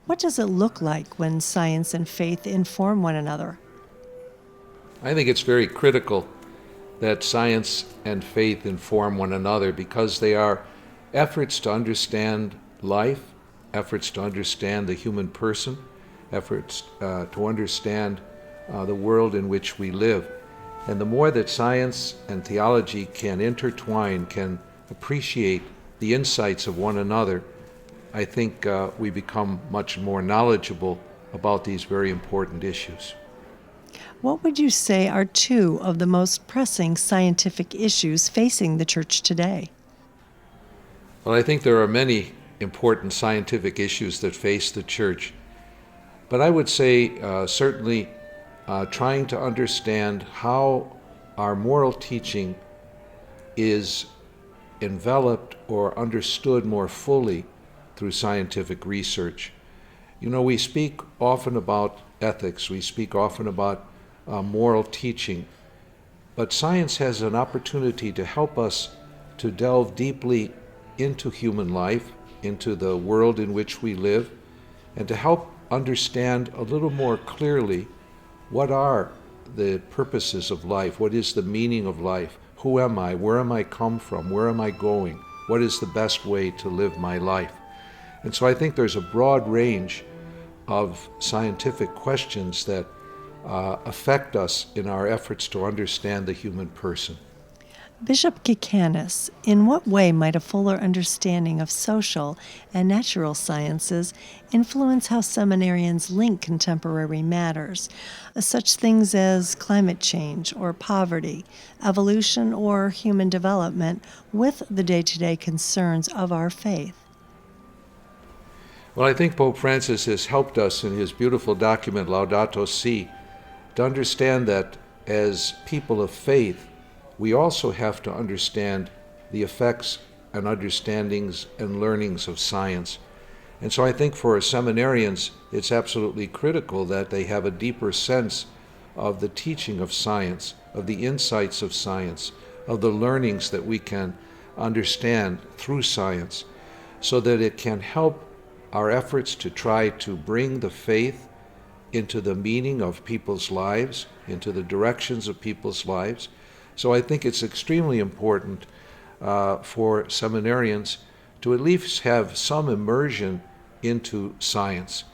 What does it look like when science and faith inform one another? I think it's very critical that science and faith inform one another because they are efforts to understand life, efforts to understand the human person, efforts to understand the world in which we live. And the more that science and theology can intertwine, can appreciate the insights of one another, I think we become much more knowledgeable about these very important issues. What would you say are two of the most pressing scientific issues facing the church today? Well, I think there are many important scientific issues that face the church, but I would say certainly trying to understand how our moral teaching is enveloped or understood more fully through scientific research. You know, we speak often about ethics, we speak often about moral teaching, but science has an opportunity to help us to delve deeply into human life, into the world in which we live, and to help understand a little more clearly what are the purposes of life, what is the meaning of life, who am I, where am I come from, where am I going, what is the best way to live my life. And so I think there's a broad range of scientific questions that affect us in our efforts to understand the human person. Bishop Kikanis, in what way might a fuller understanding of social and natural sciences influence how seminarians link contemporary matters, such things as climate change or poverty, evolution or human development, with the day-to-day concerns of our faith? Well, I think Pope Francis has helped us in his beautiful document, Laudato Si', to understand that as people of faith, we also have to understand the effects and understandings and learnings of science. And so I think for seminarians, it's absolutely critical that they have a deeper sense of the teaching of science, of the insights of science, of the learnings that we can understand through science, so that it can help our efforts to try to bring the faith into the meaning of people's lives, into the directions of people's lives. So I think it's extremely important for seminarians to at least have some immersion into science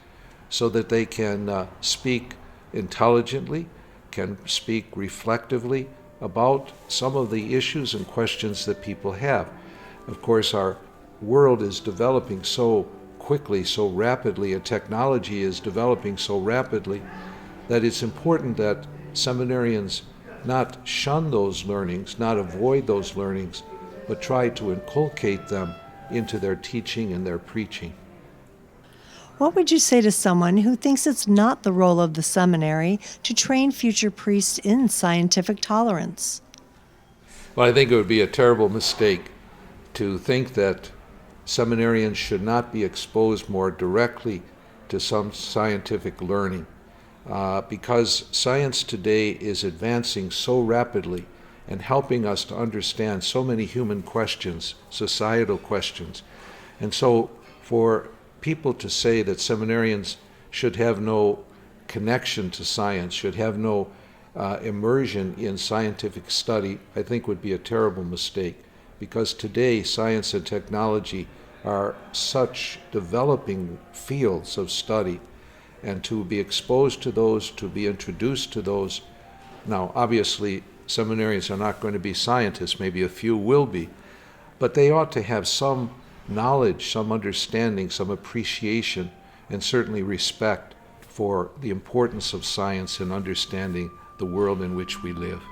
so that they can speak intelligently, can speak reflectively about some of the issues and questions that people have. Of course, our world is developing so quickly, so rapidly, and technology is developing so rapidly that it's important that seminarians not shun those learnings, not avoid those learnings, but try to inculcate them into their teaching and their preaching. What would you say to someone who thinks it's not the role of the seminary to train future priests in scientific tolerance? Well, I think it would be a terrible mistake to think that seminarians should not be exposed more directly to some scientific learning. Because science today is advancing so rapidly and helping us to understand so many human questions, societal questions. And so for people to say that seminarians should have no connection to science, should have no immersion in scientific study, I think would be a terrible mistake. Because today science and technology are such developing fields of study, and to be exposed to those, to be introduced to those. Now, obviously, seminarians are not going to be scientists, maybe a few will be, but they ought to have some knowledge, some understanding, some appreciation, and certainly respect for the importance of science in understanding the world in which we live.